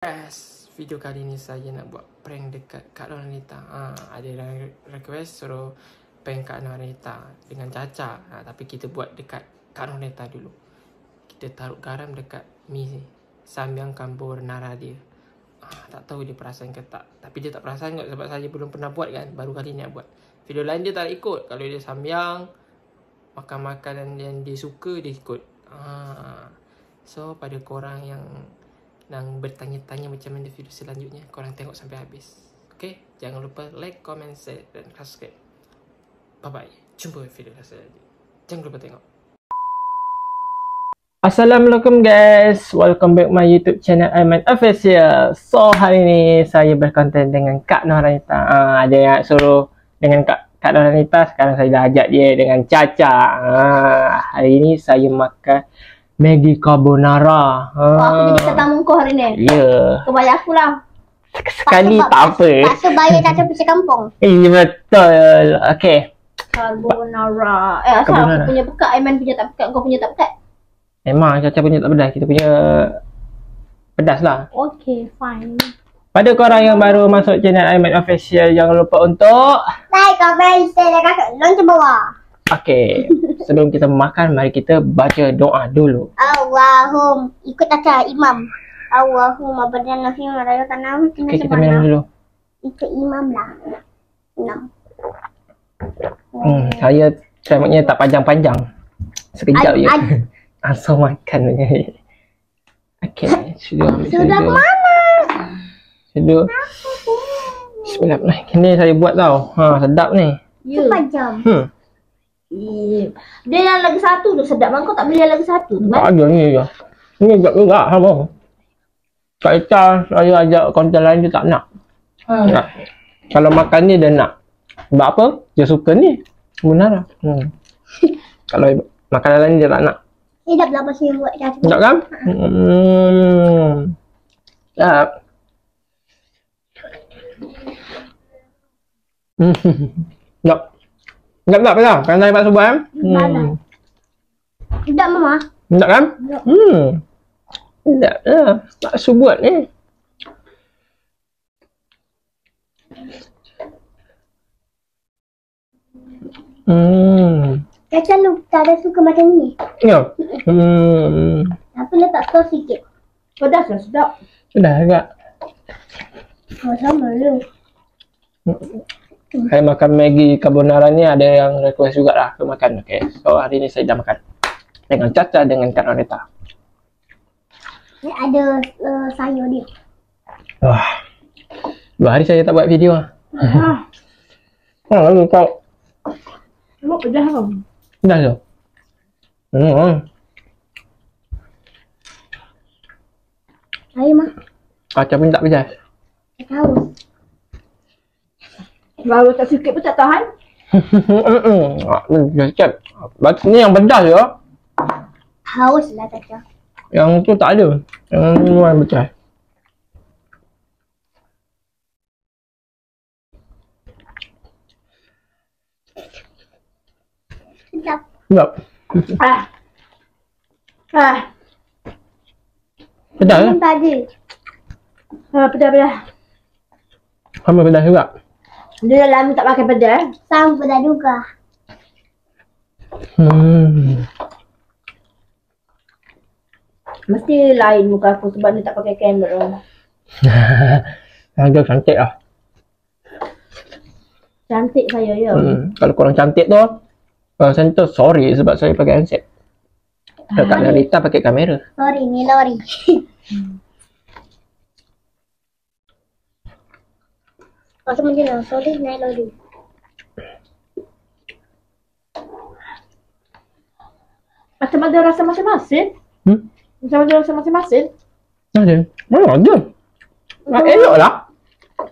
Guys, video kali ni saya nak buat prank dekat Kak Nonita. Ada yang request suruh prank Kak Nonita dengan Caca. Tapi kita buat dekat Kak Nonita dulu. Kita taruh garam dekat mi samyang carbonara dia. Tak tahu dia perasan ke tak. Tapi dia tak perasan kot sebab saya belum pernah buat kan. Baru kali ni nak buat. Video lain dia tak ikut. Kalau dia samyang, makan makanan yang dia suka, dia ikut. So pada korang yang bertanya-tanya macam mana video selanjutnya, korang tengok sampai habis. Okay? Jangan lupa like, comment, share dan subscribe. Bye-bye. Jumpa video selanjutnya. Jangan lupa tengok. Assalamualaikum guys. Welcome back my YouTube channel Aiman Official. So hari ni saya berkonten dengan Kak Nonita. Ada yang suruh dengan Kak Nonita. Sekarang saya dah ajak dia dengan Caca. Hari ni saya makan Maggi carbonara. Aku jadi ketamu kau hari ni. Ya. Kau bayar aku lah. Sekali tak apa. Tak sebayar Caca pergi kampung. Betul. Okay. Carbonara. Asal Carbonara. aku punya pekat, Aiman punya tak pekat, kau punya tak pekat. Memang Caca punya tak pedas. Kita punya pedas lah. Okay, fine. Pada korang yang baru masuk channel Aiman Official, jangan lupa untuk Like, comment, share dan lonceng bawah. Okay. Sebelum kita makan, mari kita baca doa dulu. Allahum. Ikut Caca, imam. Allahumma badana fi maraya tanam. Okay, kita minum dulu. Ikut imam lah. Enam. Saya rambutnya tak panjang-panjang. Sekejap je. Asal makan je. Okay. Sudah mana? Sudah. Bismillahirrahmanirrahim. Ini saya buat tau. Sedap ni. Cepat jam. Dia yang lagi satu tu sedap. Kau tak beli yang lagi satu tu Tak kan? ada ni je. Ni juga sama. Kak Ita saya ajak konten lain dia tak nak. Nak. Kalau makan ni dia nak. Sebab apa? Dia suka ni. Benar lah. Kalau makanan lain dia tak nak. Sedap lah pasal yang buat Caca. Tak kan? Tak. Tak. Sedap tak pasal? Kan saya paksa buat kan? Sedap mama. Sedap kan? Sedap. Sedap lah. Paksa buat ni. Caca lu tak ada suka macam ni. Ya. Tapi letak sos sikit. Pedas lah, sedap. Sudah agak. Oh, sama lu. Saya makan Maggi carbonara ni ada yang request jugalah untuk makan. Okay. So hari ni saya dah makan. Dengan Caca dengan Kak Nonita. Ni ada sayur dia. Wah. 2 hari saya tak buat video lah. Lalu kau. Lu pedas kan? Dah tu. Air mah. Caca pun tak pedas. Tak tahu. Baru tak sikit pun tak tahan. Cakap. Ni yang pedas je. Haus lah Caca. Yang tu tak ada. Yang tu yang pedas. Sedap. Sedap. Pedas lah. Tadi. Pedas-pedas. Sama pedas juga. Dia lama tak pakai pedas. Sama pedas juga. Mesti lain muka aku sebab dia tak pakai kamera. Agak cantik lah. Cantik saya ya. Kalau korang cantik tu, saya tu sorry sebab saya pakai handset. Kalau Kak Nonita pakai kamera. Sorry, ni lori. Masa macam mana? Sorry, ni lori. Macam ada rasa masing-masing. Macam ada rasa masing-masing. Ada. Mana ada? Elok lah.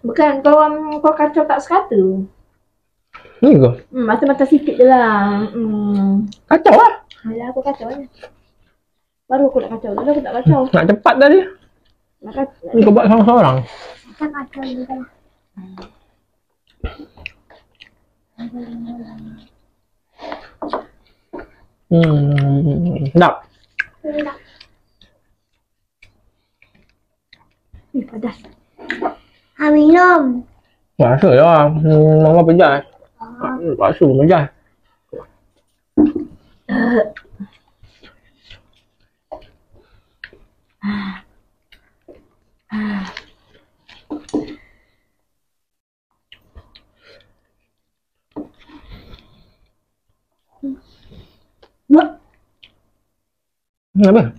Bukan kau kacau tak sekata. Ni ke? Macam-macam sikit je lah. Kacau lah. Alah aku kacau je. Baru aku nak kacau. Lalu aku tak kacau. Nak cepat tadi. Nak kacau. Ni kau buat seorang-seorang. Kita kacau juga lah. Sedap. Sedap. Padas. Minum. Rasa lah. Mama pedas. Rasa pedas. Kenapa?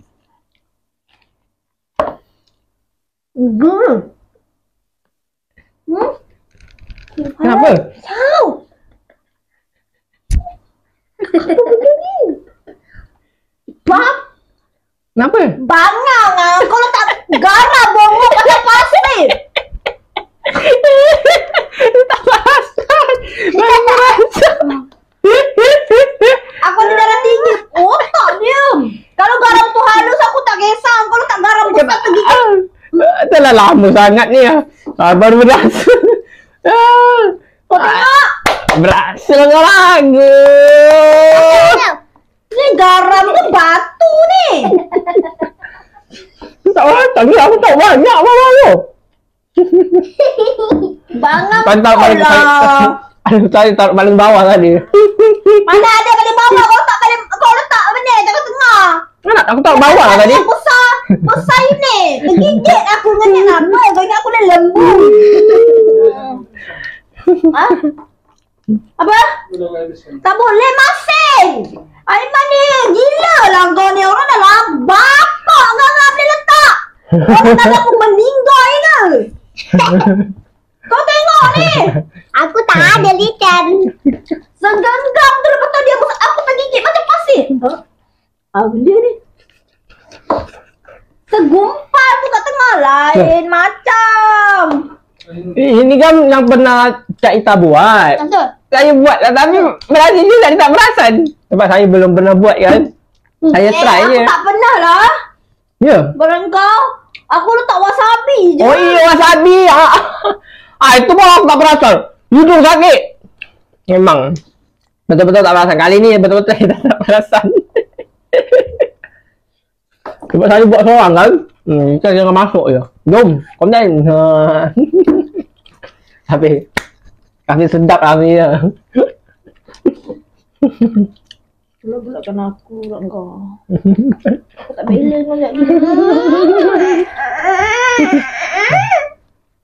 Kenapa? Tahu. Bang, Kenapa? bangang ah. Kalau tak garam bongok pakai pasir. Tak perasan. Baru perasan. Aku ada darah tinggi. Otak dia. Kalau garam tu halus aku tak kisah. Kalau tak garam besar tergigit. Dah lah lama sangat ni. Baru berasa. Kau tengok. Berasa lagu. Ni garam tu batu ni. Tak rata ni. Aku tak banyak mama tu. Bangang Kau taruh paling saya taruh paling bawah tadi. Mana ada paling bawah. Kau letak benda tengah tengah. Mana aku taruh bawah lah tadi. Besar ni. Tergigit aku dengan apa. Kau ingat aku dah lembu. Ha? Apa? Tak boleh masing. Aiman ni gila lah kau ni. Orang dah lah bapak garam boleh letak. Orang tak aku meninggal ke? Kau tengok ni. Aku tak ada lican. Segenggam tu lepas tu dia aku tergigit macam pasir. Benda ni. Segumpal tu kat tengah lain macam. Ini kan yang pernah Cak Ita buat. Betul. Saya buat lah tapi berhasil juga dia tak perasan. Sebab saya belum pernah buat kan. Saya try je. Aku tak pernah lah. Ya. Barang kau. Aku letak wasabi je. Oh iya wasabi. Itu pun aku tak perasan. Hidung sakit. Memang. Betul-betul tak perasan. Kali ni betul-betul saya tak perasan. Sebab saya buat seorang kan. Kita jangan masuk je. Jom. Konten. Tapi sedap lah ni ya. Pula kan aku pula kau. Aku tak balance macam ni.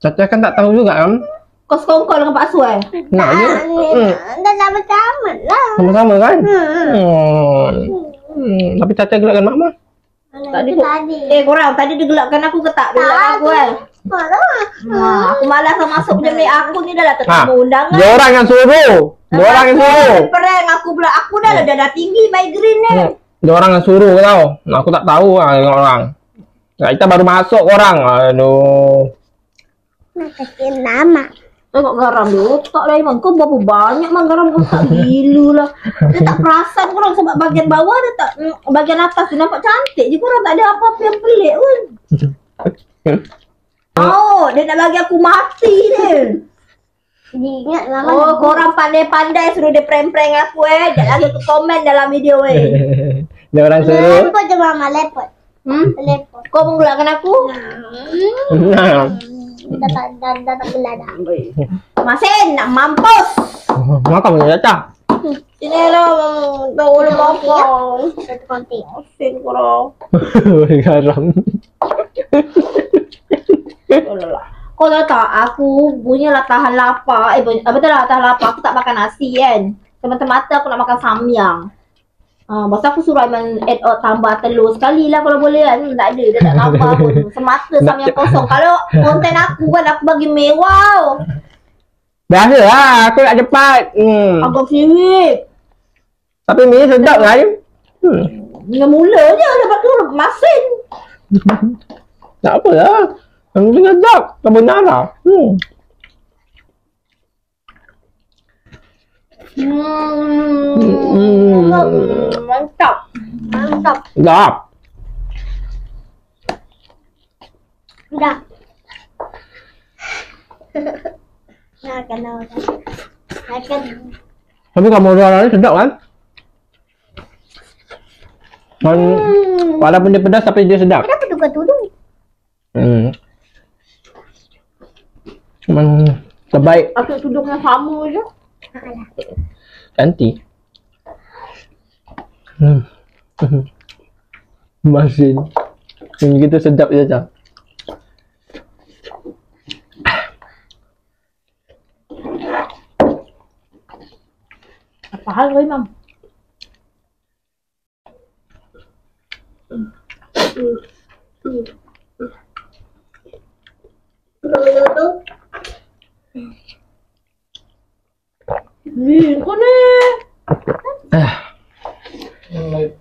Caca kan tak tahu juga kan. Kau sekongkol dengan Pak Suai. Nak je. Dah sama-sama lah. Sama-sama kan. Tapi Caca gelakkan mak mah. Tadi. Korang tadi dia gelapkan aku ke tak? Dia gelapkan aku kan? Aku malas masuk bilik aku ni dah lah tetamu undangan. Dia orang yang suruh. Dia orang yang suruh. Prank aku pula. Aku dah lah dah tinggi migraine ni. Dia orang yang suruh tau. Aku tak tahu lah dengan orang. Kita baru masuk orang. Aduh. Kasihan lama. Tengok garam dia. Tak lah Iman. Kau berapa banyak man garam kau tak gila lah. Dia tak perasan korang sebab bagian bawah dia tak. Bagian atas dia nampak cantik je. Korang tak ada apa-apa yang pelik pun. Oh, dia nak bagi aku mati dia. Ingat lama. Oh, korang pandai-pandai suruh dia prank-prank aku Jangan lagi ke komen dalam video Dia orang suruh. Lepot je mama, lepot. Lepot. Kau menggelakkan aku? Dah tak gelar dah. Masin, nak mampus. Makan punya Caca. Sini lah, tak boleh apa. Satu konting. Masin korang. Garam. Kau tahu tak, aku punya lah tahan lapar. Betul lah tahan lapar. Aku tak makan nasi kan. Semata-mata aku nak makan samyang. Masa aku suruh Aiman add on tambah telur sekali lah kalau boleh kan. Tak ada, dia tak tambah pun. Semata samyang kosong. Kalau konten aku kan, aku bagi mewah. Biasa lah, aku nak cepat. Agak sirip. Tapi ni sedap kan? Dengan mula je, lepas tu masin. Tak apa lah. Yang ni sedap. Carbonara. Mantap. Mantap. Sedap. Dah. Makan. Tapi carbonara ni sedap kan? Walaupun dia pedas tapi dia sedap. Kenapa tukar tudung? Terbaik. Aku tudungnya sama je. Cantik. Masin. Yang gitu sedap je Caca. Apa hal kau Imam? Kau ni.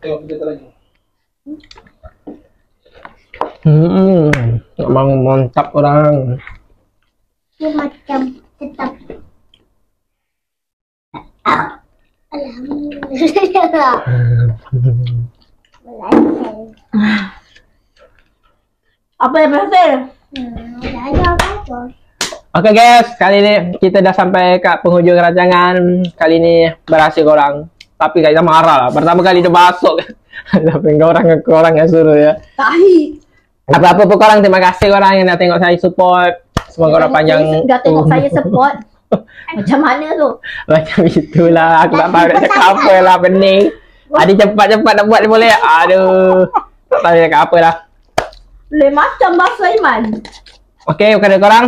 Tengok kita lagi. Memang mantap orang. Dia macam tetap. Alhamdulillah. Apa yang berhasil? Dah ada apa-apa. Oke guys, kali ini kita dah sampai ke penghujung rancangan. Kali ini berhasil korang. Tapi kita marah lah. Pertama kali dia masuk. Tapi korang yang suruh ya. Tahi. Apa-apa pun korang, terima kasih korang yang dah tengok saya support. Semoga korang panjang. Dah tengok saya support. Macam mana tu? Macam itulah. Aku tak tahu nak cakap apa lah, pening. Adik cepat-cepat nak buat dia boleh. Aduh. Tak tahu nak cakap apa lah. Boleh macam bahasa Iman. Okay, kepada korang.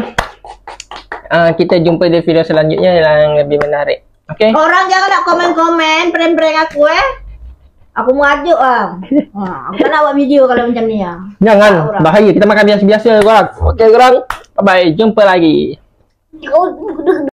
Kita jumpa di video selanjutnya yang lebih menarik. Okay? Orang jangan nak komen-komen prank-prank aku Aku mau ajuk aku tak nak buat video kalau macam ni Jangan, bahaya. Kita makan biasa-biasa korang. Okay korang, bye-bye. Jumpa lagi.